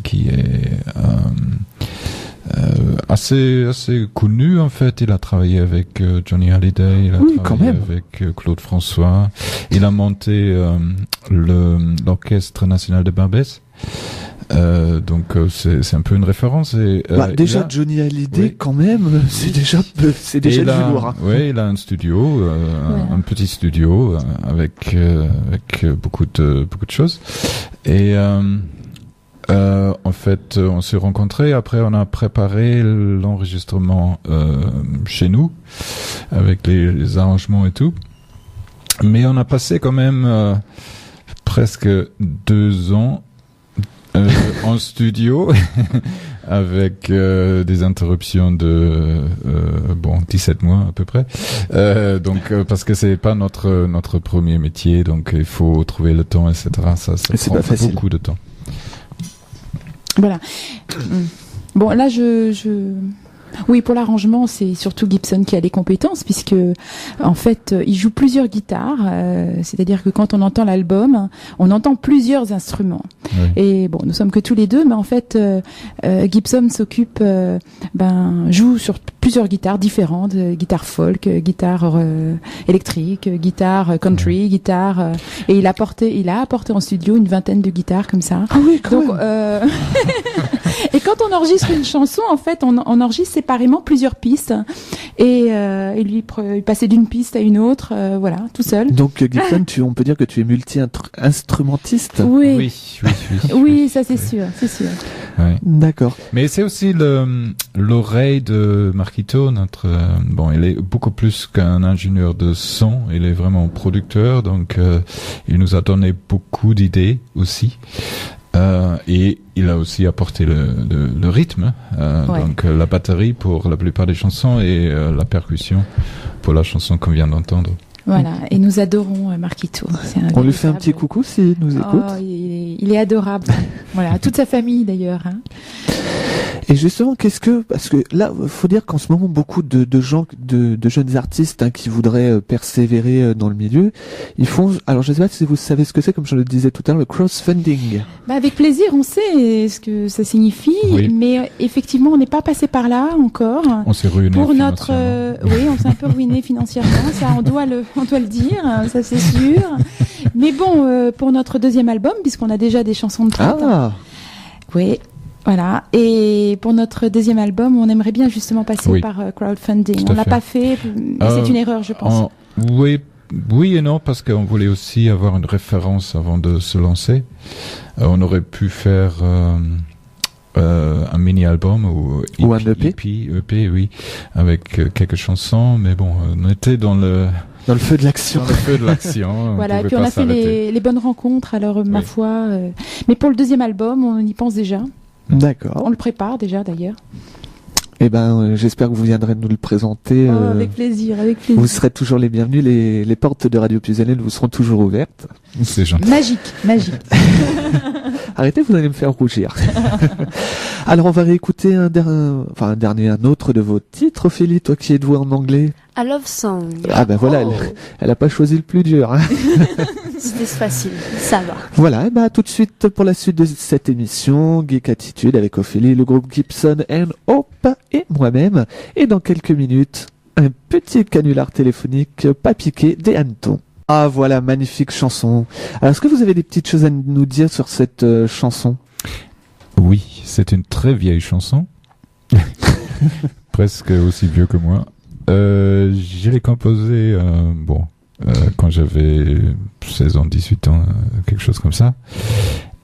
[SPEAKER 3] qui est assez connu, en fait. Il a travaillé avec Johnny Hallyday, il a travaillé avec Claude François. Il a monté l'Orchestre National de Barbès. Donc c'est un peu une référence. Et,
[SPEAKER 2] déjà Johnny Hallyday, quand même, c'est déjà du lourd.
[SPEAKER 3] Oui, il a un studio, un petit studio avec beaucoup de choses. Et en fait, on s'est rencontrés. Après, on a préparé l'enregistrement chez nous avec les arrangements et tout. Mais on a passé quand même presque 2 ans en studio avec des interruptions de 17 mois à peu près. Donc parce que c'est pas notre premier métier, donc il faut trouver le temps, etc. Ça prend beaucoup de temps.
[SPEAKER 4] Voilà. Bon, là, oui, pour l'arrangement, c'est surtout Gibson qui a les compétences, puisque en fait, il joue plusieurs guitares. C'est-à-dire que quand on entend l'album, on entend plusieurs instruments. Oui. Et bon, nous sommes que tous les deux, mais en fait, Gibson s'occupe, joue sur plusieurs guitares différentes, guitare folk, guitare électrique, guitare country, guitare. Et il a apporté en studio une 20aine de guitares comme ça.
[SPEAKER 2] Ah oui, quand même.
[SPEAKER 4] Et quand on enregistre une chanson, en fait, on enregistre séparément plusieurs pistes et lui passer d'une piste à une autre, voilà, tout seul.
[SPEAKER 2] Donc Gibson, on peut dire que tu es multi-instrumentiste.
[SPEAKER 4] Oui, ça c'est sûr.
[SPEAKER 3] Oui.
[SPEAKER 2] D'accord.
[SPEAKER 3] Mais c'est aussi l'oreille de Marquito, il est beaucoup plus qu'un ingénieur de son, il est vraiment producteur, donc il nous a donné beaucoup d'idées aussi. Et il a aussi apporté le rythme, donc la batterie pour la plupart des chansons et la percussion pour la chanson qu'on vient d'entendre.
[SPEAKER 4] Voilà, et nous adorons Marquito.
[SPEAKER 2] On lui fait un petit coucou s'il nous écoute.
[SPEAKER 4] Il est adorable. Voilà, toute sa famille d'ailleurs. Hein.
[SPEAKER 2] Et justement, parce que là, faut dire qu'en ce moment, beaucoup de gens, de jeunes artistes qui voudraient persévérer dans le milieu, ils font, alors je sais pas si vous savez ce que c'est, comme je le disais tout à l'heure, le crowdfunding.
[SPEAKER 4] Avec plaisir, on sait ce que ça signifie, mais effectivement, on n'est pas passé par là encore.
[SPEAKER 3] On s'est ruiné financièrement.
[SPEAKER 4] Oui, on s'est un peu ruiné financièrement, ça on doit le dire, ça c'est sûr. Mais bon, pour notre deuxième album, puisqu'on a déjà des chansons de prête.
[SPEAKER 2] Ah.
[SPEAKER 4] Oui. Voilà. Et pour notre deuxième album, on aimerait bien justement passer par crowdfunding. On l'a pas fait, mais c'est une erreur, je pense.
[SPEAKER 3] Oui et non, parce qu'on voulait aussi avoir une référence avant de se lancer. On aurait pu faire un mini-album ou
[SPEAKER 2] un EP.
[SPEAKER 3] EP, oui, avec quelques chansons, mais bon, on était dans
[SPEAKER 2] Dans le feu de l'action.
[SPEAKER 3] Dans le feu de l'action.
[SPEAKER 4] Voilà, et
[SPEAKER 3] pouvait
[SPEAKER 4] puis on
[SPEAKER 3] pas
[SPEAKER 4] a fait
[SPEAKER 3] s'arrêter.
[SPEAKER 4] les bonnes rencontres, alors ma
[SPEAKER 3] Oui.
[SPEAKER 4] foi. Mais pour le deuxième album, on y pense déjà.
[SPEAKER 2] D'accord.
[SPEAKER 4] On le prépare déjà d'ailleurs.
[SPEAKER 2] Eh ben, j'espère que vous viendrez nous le présenter.
[SPEAKER 4] Avec plaisir, avec plaisir.
[SPEAKER 2] Vous serez toujours les bienvenus. Les portes de Radio Puisalène vous seront toujours ouvertes.
[SPEAKER 3] C'est gentil.
[SPEAKER 4] Magique, magique.
[SPEAKER 2] Arrêtez, vous allez me faire rougir. Alors, on va réécouter un autre de vos titres. Ophélie, toi qui es douée en anglais.
[SPEAKER 1] A Love Song.
[SPEAKER 2] Ah ben voilà,
[SPEAKER 1] Oh.
[SPEAKER 2] elle a pas choisi le plus dur. Hein.
[SPEAKER 1] C'était facile, ça va.
[SPEAKER 2] Voilà, et ben tout de suite pour la suite de cette émission, Geek Attitude avec Ophélie, le groupe Gibson and Hope et moi-même. Et dans quelques minutes, un petit canular téléphonique pas piqué des hannetons. Ah voilà, magnifique chanson. Alors est-ce que vous avez des petites choses à nous dire sur cette chanson?
[SPEAKER 3] Oui, c'est une très vieille chanson. Presque aussi vieux que moi. Je l'ai composée, quand j'avais 16 ans, 18 ans, quelque chose comme ça.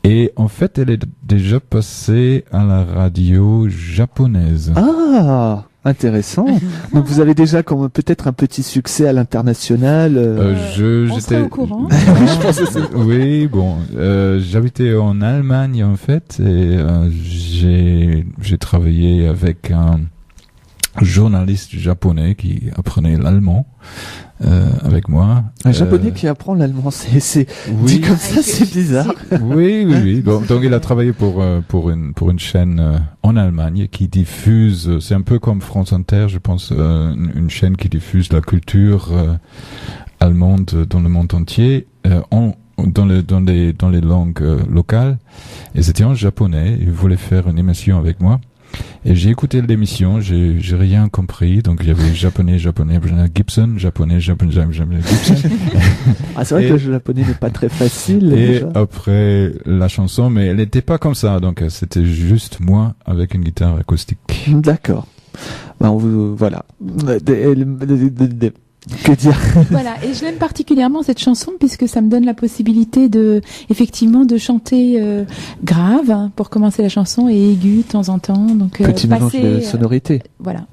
[SPEAKER 3] Et en fait, elle est déjà passée à la radio japonaise.
[SPEAKER 2] Ah, intéressant. Donc vous avez déjà comme peut-être un petit succès à l'international.
[SPEAKER 4] On serait au courant.
[SPEAKER 2] Je pense que c'est-
[SPEAKER 3] Oui, bon, j'habitais en Allemagne en fait, et j'ai travaillé avec un journaliste japonais qui apprenait l'allemand avec moi.
[SPEAKER 2] Un japonais qui apprend l'allemand, c'est dit comme ça, c'est bizarre.
[SPEAKER 3] Oui. Donc il a travaillé pour une chaîne en Allemagne qui diffuse, c'est un peu comme France Inter, je pense, une chaîne qui diffuse la culture allemande dans le monde entier, dans les langues locales. Et c'était en japonais. Il voulait faire une émission avec moi. Et j'ai écouté l'émission, j'ai rien compris, donc il y avait japonais, Gibson, japonais, Gibson.
[SPEAKER 2] Ah, c'est vrai
[SPEAKER 3] Et-
[SPEAKER 2] que le japonais n'est pas très facile.
[SPEAKER 3] Et
[SPEAKER 2] déjà.
[SPEAKER 3] après la chanson, mais elle n'était pas comme ça, donc c'était juste moi avec une guitare acoustique.
[SPEAKER 2] D'accord. Ben, voilà. Que dire?
[SPEAKER 4] Voilà, et je l'aime particulièrement cette chanson puisque ça me donne la possibilité effectivement de chanter grave hein, pour commencer la chanson et aigu de temps en temps. Donc
[SPEAKER 2] Petit mélange
[SPEAKER 4] passer,
[SPEAKER 2] de sonorités.
[SPEAKER 4] voilà.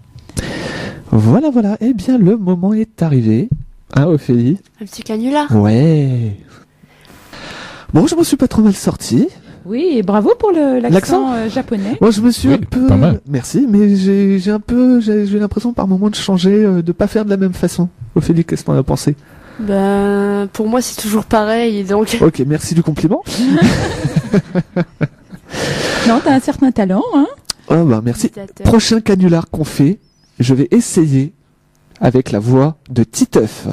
[SPEAKER 2] Voilà. Eh bien, le moment est arrivé. Hein, Ophélie?
[SPEAKER 1] Un petit canular.
[SPEAKER 2] Ouais. Bon, je m'en suis pas trop mal sorti.
[SPEAKER 4] Oui, et bravo pour l'accent japonais.
[SPEAKER 2] Moi, je me suis
[SPEAKER 3] Oui,
[SPEAKER 2] un peu.
[SPEAKER 3] pas mal.
[SPEAKER 2] Merci, mais j'ai l'impression par moment de changer, de pas faire de la même façon. Ophélie, qu'est-ce que t'en as pensé?
[SPEAKER 1] Ben, pour moi, c'est toujours pareil, donc.
[SPEAKER 2] Ok, merci du compliment.
[SPEAKER 4] Non, t'as un certain talent, hein.
[SPEAKER 2] Oh, bah, merci.
[SPEAKER 1] Imitateur.
[SPEAKER 2] Prochain canular qu'on fait, je vais essayer avec la voix de Titeuf.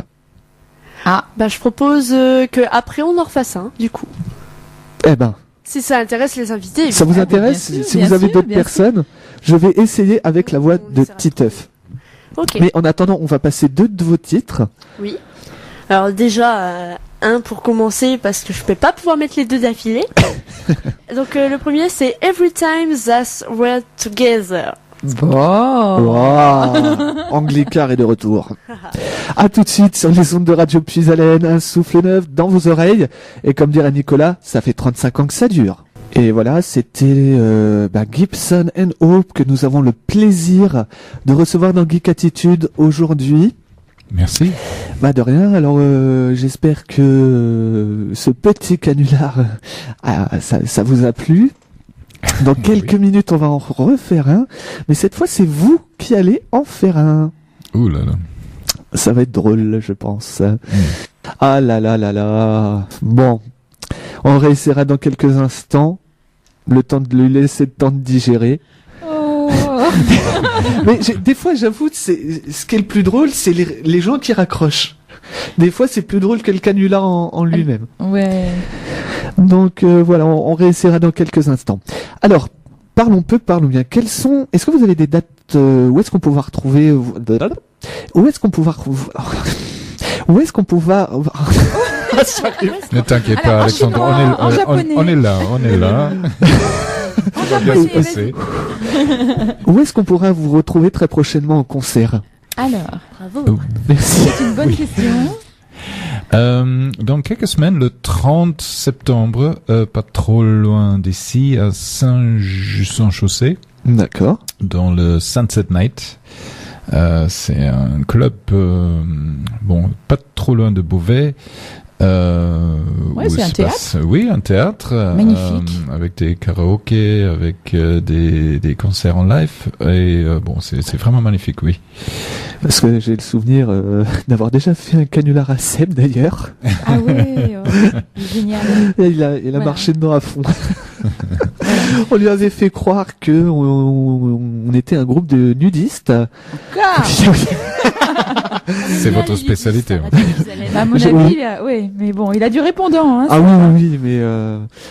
[SPEAKER 1] Bah, je propose que après on en refasse un, du coup.
[SPEAKER 2] Eh ben,
[SPEAKER 1] Si ça intéresse les invités.
[SPEAKER 2] ça vous
[SPEAKER 4] bien
[SPEAKER 2] intéresse?
[SPEAKER 4] sûr,
[SPEAKER 2] Si
[SPEAKER 4] bien
[SPEAKER 2] vous avez
[SPEAKER 4] sûr,
[SPEAKER 2] d'autres
[SPEAKER 4] bien sûr.
[SPEAKER 2] personnes, je vais essayer avec la voix
[SPEAKER 1] On
[SPEAKER 2] de
[SPEAKER 1] essaiera de
[SPEAKER 2] Titeuf.
[SPEAKER 1] Ok.
[SPEAKER 2] Mais en attendant, on va passer deux de vos titres.
[SPEAKER 1] Oui. Alors déjà, un pour commencer, parce que je peux pas pouvoir mettre les deux d'affilée. Donc le premier, c'est Every Time That We're Together.
[SPEAKER 4] Bon.
[SPEAKER 2] Wow. Anglicard est de retour. À tout de suite sur les ondes de Radio Puisalène, un souffle neuf dans vos oreilles. Et comme dirait Nicolas, ça fait 35 ans que ça dure. Et voilà, c'était Gibson and Hope que nous avons le plaisir de recevoir dans Geek Attitude aujourd'hui.
[SPEAKER 3] Merci.
[SPEAKER 2] Bah de rien, alors j'espère que ce petit canular, ça vous a plu. Dans quelques minutes, on va en refaire un, mais cette fois, c'est vous qui allez en faire un.
[SPEAKER 3] Ouh là là.
[SPEAKER 2] Ça va être drôle, je pense. Ah là là là là. Bon, on réessayera dans quelques instants, le temps de lui laisser le temps de digérer.
[SPEAKER 4] Oh.
[SPEAKER 2] Mais des fois, j'avoue, ce qui est le plus drôle, c'est les gens qui raccrochent. Des fois, c'est plus drôle que le canular en lui-même.
[SPEAKER 4] Ouais.
[SPEAKER 2] Donc voilà, on réessayera dans quelques instants. Alors, parlons bien. Est-ce que vous avez des dates où est-ce qu'on pourra retrouver Où est-ce qu'on pourra
[SPEAKER 3] Ne t'inquiète
[SPEAKER 4] Alors,
[SPEAKER 3] pas,
[SPEAKER 4] en
[SPEAKER 3] Alexandre,
[SPEAKER 4] chinois, en japonais.
[SPEAKER 3] on est là. Tout va bien se passer.
[SPEAKER 2] Où est-ce qu'on pourra vous retrouver très prochainement en concert?
[SPEAKER 4] Alors,
[SPEAKER 1] Bravo.
[SPEAKER 3] Oh.
[SPEAKER 2] Merci.
[SPEAKER 4] c'est une bonne question.
[SPEAKER 3] Dans quelques semaines, le 30 septembre, pas trop loin d'ici, à Saint-Just-en-Chaussée,
[SPEAKER 2] D'accord.
[SPEAKER 3] dans le Sunset Night. C'est un club, bon, pas trop loin de Beauvais.
[SPEAKER 4] Ouais, c'est un théâtre.
[SPEAKER 3] Oui, un théâtre.
[SPEAKER 4] Magnifique.
[SPEAKER 3] Avec des karaokés, avec des concerts en live. Et bon, c'est vraiment magnifique, oui.
[SPEAKER 2] Parce que j'ai le souvenir d'avoir déjà fait un canular à Seb d'ailleurs.
[SPEAKER 4] Ah ouais, génial.
[SPEAKER 2] Et il a
[SPEAKER 4] Voilà.
[SPEAKER 2] marché dedans à fond. On lui avait fait croire que on était un groupe de nudistes.
[SPEAKER 4] Encore.
[SPEAKER 3] C'est votre spécialité. Hein.
[SPEAKER 4] À mon avis, oui, mais bon, il a du répondant. Hein,
[SPEAKER 2] Ah oui, mais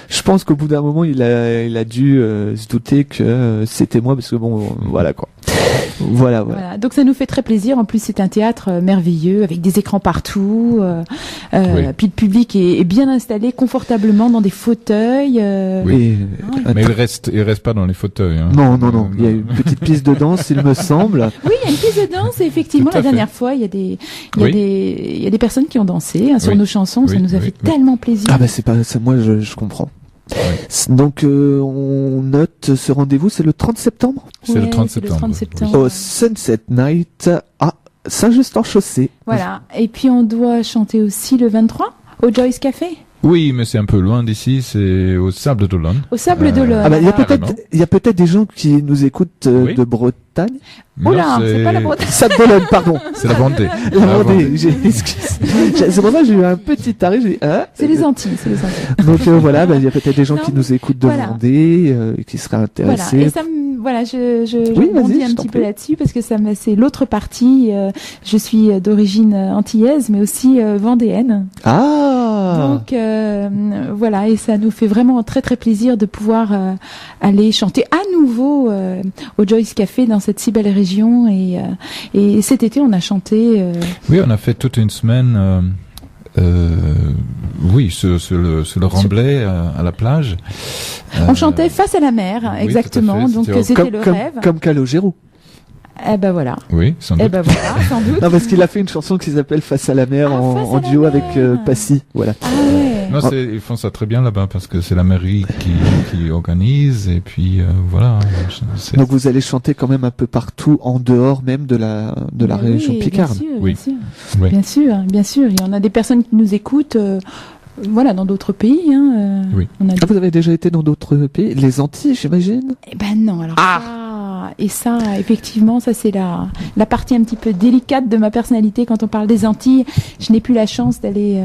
[SPEAKER 2] je pense qu'au bout d'un moment, il a dû se douter que c'était moi, parce que bon, voilà quoi. Voilà.
[SPEAKER 4] Voilà. Donc ça nous fait très plaisir. En plus, c'est un théâtre merveilleux avec des écrans partout.
[SPEAKER 3] Oui.
[SPEAKER 4] Puis le public est bien installé confortablement dans des fauteuils.
[SPEAKER 3] Oui.
[SPEAKER 2] Et,
[SPEAKER 3] Mais il reste pas dans les fauteuils. Hein.
[SPEAKER 2] non. Il y a une petite piste de danse, il me semble.
[SPEAKER 4] Oui, il y a une piste de danse. Et effectivement,
[SPEAKER 3] Tout à
[SPEAKER 4] la
[SPEAKER 3] fait.
[SPEAKER 4] dernière fois, il y a des personnes qui ont dansé sur
[SPEAKER 3] Oui.
[SPEAKER 4] nos chansons. Ça
[SPEAKER 3] Oui,
[SPEAKER 4] nous a
[SPEAKER 3] oui,
[SPEAKER 4] fait
[SPEAKER 3] oui.
[SPEAKER 4] tellement plaisir.
[SPEAKER 2] Ah bah c'est pas ça, moi je comprends. Donc on note ce rendez-vous, c'est le 30 septembre
[SPEAKER 3] C'est le
[SPEAKER 4] Ouais,
[SPEAKER 3] 30
[SPEAKER 4] c'est le
[SPEAKER 3] septembre.
[SPEAKER 4] 30 septembre.
[SPEAKER 2] au Sunset Night à Saint-Just-en-Chaussée.
[SPEAKER 4] Voilà. Et puis on doit chanter aussi le 23 au Joyce Café,
[SPEAKER 3] Oui, mais c'est un peu loin d'ici, c'est au Sable d'Olonne.
[SPEAKER 4] au Sable d'Olonne.
[SPEAKER 2] Ah bah il y a
[SPEAKER 3] Carrément.
[SPEAKER 2] peut-être des gens qui nous écoutent
[SPEAKER 3] Oui.
[SPEAKER 2] de Bretagne.
[SPEAKER 4] Oula,
[SPEAKER 3] Non,
[SPEAKER 4] c'est pas la Bretagne.
[SPEAKER 2] Sable d'Olonne, pardon.
[SPEAKER 3] C'est la Vendée.
[SPEAKER 2] La
[SPEAKER 3] La
[SPEAKER 2] Vendée,
[SPEAKER 3] Vendée.
[SPEAKER 2] c'est pour ça que j'ai eu un petit arrêt, j'ai dit, hein
[SPEAKER 4] C'est les Antilles, c'est les Antilles.
[SPEAKER 2] Donc voilà, il y a peut-être des gens
[SPEAKER 4] Non,
[SPEAKER 2] qui nous écoutent de
[SPEAKER 4] voilà.
[SPEAKER 2] Vendée, qui seraient
[SPEAKER 4] Voilà.
[SPEAKER 2] intéressés.
[SPEAKER 4] Et ça voilà, je
[SPEAKER 2] Oui,
[SPEAKER 4] rebondis
[SPEAKER 2] vas-y,
[SPEAKER 4] un
[SPEAKER 2] je t'en
[SPEAKER 4] petit peu
[SPEAKER 2] prie.
[SPEAKER 4] là-dessus parce que c'est l'autre partie. Je suis d'origine antillaise, mais aussi vendéenne.
[SPEAKER 2] Ah
[SPEAKER 4] Donc voilà, et ça nous fait vraiment très très plaisir de pouvoir aller chanter à nouveau au Joyce Café dans cette si belle région. Et cet été, on a chanté.
[SPEAKER 3] Oui, on a fait toute une semaine. Oui, sur le Remblai, à la plage.
[SPEAKER 4] On chantait face à la mer,
[SPEAKER 3] oui,
[SPEAKER 4] exactement.
[SPEAKER 3] tout à fait,
[SPEAKER 4] Donc
[SPEAKER 3] c'était au-
[SPEAKER 4] c'était le rêve.
[SPEAKER 2] comme Calogero.
[SPEAKER 4] Eh ben voilà.
[SPEAKER 3] Oui, sans
[SPEAKER 4] Eh
[SPEAKER 3] doute.
[SPEAKER 4] ben voilà, sans doute.
[SPEAKER 2] Non, parce qu'il a fait une chanson qui s'appelle Face à la mer
[SPEAKER 4] Ah,
[SPEAKER 2] en,
[SPEAKER 4] Face
[SPEAKER 2] en
[SPEAKER 4] à la
[SPEAKER 2] duo
[SPEAKER 4] mer.
[SPEAKER 2] avec Passy. Voilà.
[SPEAKER 4] Ah ouais.
[SPEAKER 3] Non, ils font ça très bien là-bas parce que c'est la mairie qui organise et puis voilà. C'est-
[SPEAKER 2] Donc vous allez chanter quand même un peu partout en dehors même de la
[SPEAKER 4] Mais
[SPEAKER 2] région
[SPEAKER 4] oui,
[SPEAKER 2] Picarde.
[SPEAKER 4] Bien sûr,
[SPEAKER 3] Oui.
[SPEAKER 4] bien sûr.
[SPEAKER 3] Oui.
[SPEAKER 4] Bien sûr, bien sûr. Il y en a des personnes qui nous écoutent, voilà, dans d'autres pays. Hein,
[SPEAKER 3] Oui.
[SPEAKER 4] On a
[SPEAKER 2] Ah, vous avez déjà été dans d'autres pays, les Antilles, j'imagine.
[SPEAKER 4] Eh ben non, alors ça, effectivement, ça c'est la partie un petit peu délicate de ma personnalité quand on parle des Antilles. Je n'ai plus la chance d'aller...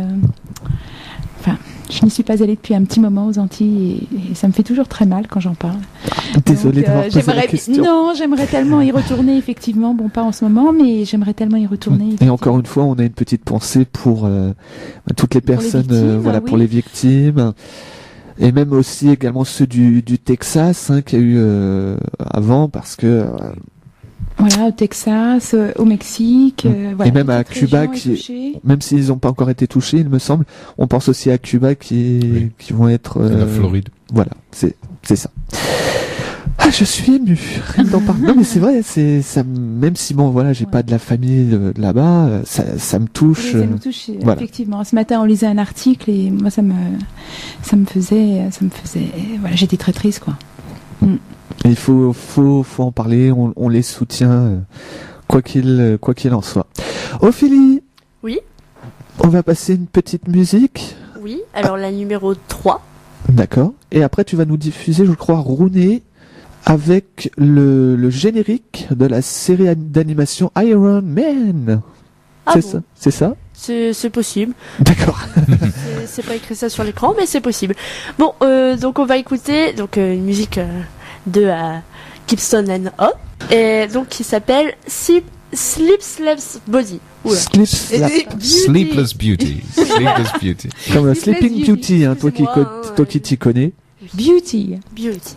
[SPEAKER 4] Enfin, je n'y suis pas allée depuis un petit moment aux Antilles et ça me fait toujours très mal quand j'en parle.
[SPEAKER 2] Désolé
[SPEAKER 4] Donc,
[SPEAKER 2] d'avoir posé la
[SPEAKER 4] j'aimerais-
[SPEAKER 2] question.
[SPEAKER 4] Non, j'aimerais tellement y retourner, effectivement. Bon, pas en ce moment, mais j'aimerais tellement y retourner.
[SPEAKER 2] Et encore une fois, on a une petite pensée pour toutes les
[SPEAKER 4] Pour les
[SPEAKER 2] personnes,
[SPEAKER 4] victimes,
[SPEAKER 2] voilà,
[SPEAKER 4] oui.
[SPEAKER 2] pour les victimes, et même aussi également ceux du Texas, hein, qu'il y a eu avant, parce que
[SPEAKER 4] Voilà, au Texas, au Mexique, voilà,
[SPEAKER 2] et même à
[SPEAKER 4] toute
[SPEAKER 2] Cuba,
[SPEAKER 4] région est
[SPEAKER 2] qui
[SPEAKER 4] touchée.
[SPEAKER 2] même s'ils n'ont pas encore été touchés, il me semble, on pense aussi à Cuba qui vont être
[SPEAKER 3] La Floride.
[SPEAKER 2] voilà, c'est ça. Ah, je suis ému. Rien que d'en parler. Non, mais c'est vrai, c'est ça. Même si bon, voilà, j'ai
[SPEAKER 4] Ouais.
[SPEAKER 2] pas de la famille là-bas, ça me touche.
[SPEAKER 4] Oui, ça nous touche,
[SPEAKER 2] voilà.
[SPEAKER 4] effectivement. Ce matin, on lisait un article et moi, ça me faisait, voilà, j'étais très triste, quoi.
[SPEAKER 2] Et il faut en parler. On les soutient, quoi qu'il en soit. Ophélie.
[SPEAKER 1] Oui.
[SPEAKER 2] On va passer une petite musique.
[SPEAKER 1] Oui, alors la numéro 3.
[SPEAKER 2] D'accord. Et après, tu vas nous diffuser, je crois, Rooney avec le générique de la série d'animation Iron Man.
[SPEAKER 1] Ah
[SPEAKER 2] C'est
[SPEAKER 1] bon,
[SPEAKER 2] ça. C'est ça.
[SPEAKER 1] c'est possible.
[SPEAKER 2] D'accord.
[SPEAKER 1] C'est pas écrit ça sur l'écran, mais c'est possible. Bon, donc on va écouter une musique de Gibson and Hop, et donc qui s'appelle Sleepless Body. Oula.
[SPEAKER 3] Sleepless Beauty. Sleepless Beauty.
[SPEAKER 2] Comme
[SPEAKER 4] Sleepless
[SPEAKER 2] Sleeping
[SPEAKER 4] Beauty,
[SPEAKER 2] Beauty, hein, toi qui
[SPEAKER 1] excusez-moi,
[SPEAKER 2] toi qui t'y connais.
[SPEAKER 4] Beauty.
[SPEAKER 1] Beauty.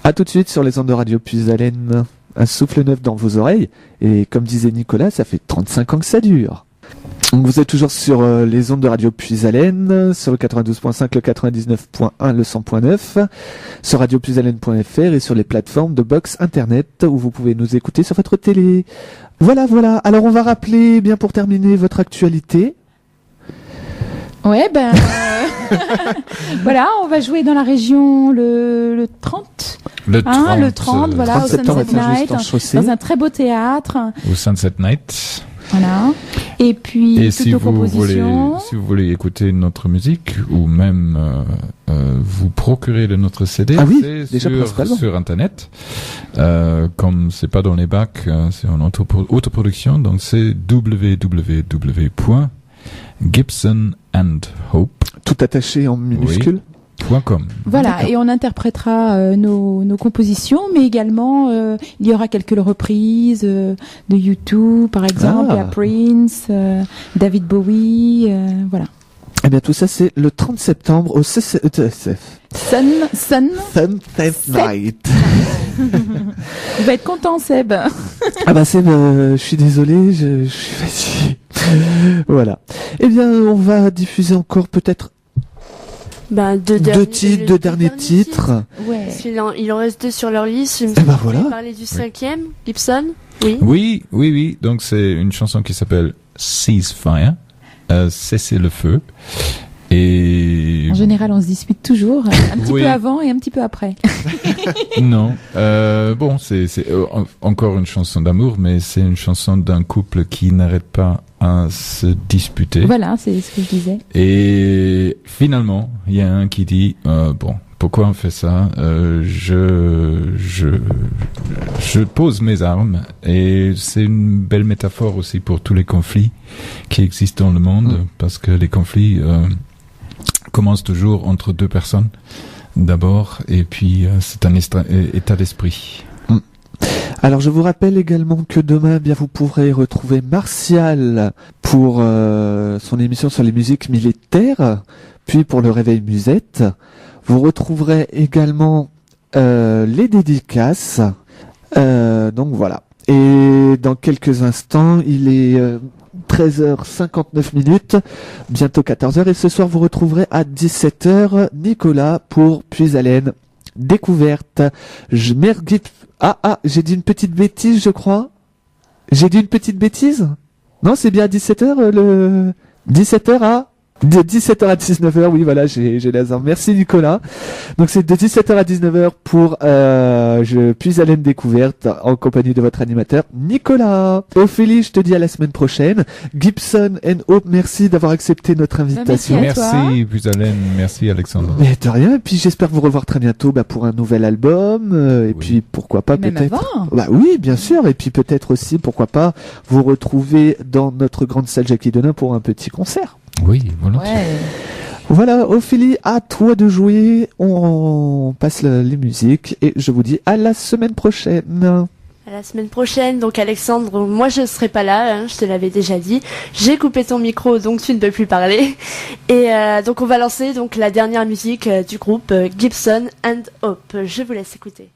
[SPEAKER 2] À tout de suite sur les ondes de Radio Puisalène. Un souffle neuf dans vos oreilles. Et comme disait Nicolas, ça fait 35 ans que ça dure. Donc vous êtes toujours sur les ondes de Radio Puisalène, sur le 92.5, le 99.1, le 100.9, sur radiopuisalène.fr et sur les plateformes de box internet où vous pouvez nous écouter sur votre télé. Voilà. Alors on va rappeler, bien pour terminer, votre actualité.
[SPEAKER 4] Ouais, voilà, on va jouer dans la région le 30.
[SPEAKER 3] Le 30,
[SPEAKER 4] Le 30, voilà,
[SPEAKER 2] 30
[SPEAKER 4] au
[SPEAKER 2] septembre à
[SPEAKER 4] Sunset Night,
[SPEAKER 2] Saint-Just-en-Chaussée.
[SPEAKER 4] dans un très beau théâtre.
[SPEAKER 3] au Sunset Night.
[SPEAKER 4] Voilà. Et puis,
[SPEAKER 3] Et
[SPEAKER 4] toutes
[SPEAKER 3] si
[SPEAKER 4] nos
[SPEAKER 3] vous
[SPEAKER 4] compositions.
[SPEAKER 3] voulez écouter notre musique ou même vous procurer de notre CD,
[SPEAKER 2] Ah oui,
[SPEAKER 3] c'est
[SPEAKER 2] déjà principalement.
[SPEAKER 3] sur internet. Comme c'est pas dans les bacs, c'est en autoproduction, donc c'est www.gibsonandhope.com.
[SPEAKER 2] Tout attaché en minuscules.
[SPEAKER 4] Voilà,
[SPEAKER 2] D'accord.
[SPEAKER 4] et on interprétera nos compositions, mais également il y aura quelques reprises de U2 par exemple,
[SPEAKER 2] Ah.
[SPEAKER 4] et à Prince, David Bowie, voilà.
[SPEAKER 2] Eh bien, tout ça, c'est le 30 septembre au CCF.
[SPEAKER 4] Sun,
[SPEAKER 2] Sunset Night.
[SPEAKER 4] il va être content Seb.
[SPEAKER 2] Ah bah Seb, je suis désolé, je suis fatigué. Voilà. Eh bien, on va diffuser encore peut-être deux derniers titres.
[SPEAKER 4] Ouais.
[SPEAKER 1] Parce qu'il en reste 2 sur leur liste. Je me
[SPEAKER 2] Eh ben
[SPEAKER 1] vous
[SPEAKER 2] voilà.
[SPEAKER 1] voulez parler du 5e, Gibson. Oui.
[SPEAKER 3] Oui. Donc c'est une chanson qui s'appelle Ceasefire, cesser le feu. Et
[SPEAKER 4] En général, on se dispute toujours, un petit
[SPEAKER 3] Oui.
[SPEAKER 4] peu avant et un petit peu après.
[SPEAKER 3] non, bon, c'est encore une chanson d'amour, mais c'est une chanson d'un couple qui n'arrête pas à se disputer.
[SPEAKER 4] Voilà, c'est ce que je disais.
[SPEAKER 3] Et finalement, il y a un qui dit bon, pourquoi on fait ça? Je pose mes armes, et c'est une belle métaphore aussi pour tous les conflits qui existent dans le monde, parce que les conflits commencent toujours entre deux personnes d'abord, et puis c'est un état d'esprit.
[SPEAKER 2] Alors, je vous rappelle également que demain, bien, vous pourrez retrouver Martial pour son émission sur les musiques militaires, puis pour le réveil musette. Vous retrouverez également les dédicaces. Donc voilà. Et dans quelques instants, il est 13h59, bientôt 14h. Et ce soir, vous retrouverez à 17h Nicolas pour Puis-Haleine Découverte. J'ai dit une petite bêtise, je crois. J'ai dit une petite bêtise? Non, c'est bien à 17h, 17h à... De 17h à 19h, oui, voilà, j'ai l'air. Merci Nicolas. Donc c'est de 17h à 19h pour Puis-Haleine Découverte en compagnie de votre animateur Nicolas. Ophélie, je te dis à la semaine prochaine. Gibson and Hope, merci d'avoir accepté notre invitation.
[SPEAKER 4] Merci à toi.
[SPEAKER 3] Merci Puis-Haleine, merci Alexandre.
[SPEAKER 2] Mais de rien, et puis j'espère vous revoir très bientôt pour un nouvel album, et
[SPEAKER 3] Oui.
[SPEAKER 2] puis pourquoi pas
[SPEAKER 4] Même
[SPEAKER 2] peut-être...
[SPEAKER 4] avant.
[SPEAKER 2] Bah oui, bien sûr, et puis peut-être aussi, pourquoi pas, vous retrouver dans notre grande salle Jackie Denain pour un petit concert.
[SPEAKER 3] Oui, volontiers.
[SPEAKER 4] Ouais.
[SPEAKER 2] Voilà, Ophélie, à toi de jouer, on passe les musiques, et je vous dis à la semaine prochaine.
[SPEAKER 1] À la semaine prochaine. Donc Alexandre, moi je serai pas là, hein, je te l'avais déjà dit. J'ai coupé ton micro, donc tu ne peux plus parler. Et donc on va lancer donc la dernière musique du groupe Gibson and Hope. Je vous laisse écouter.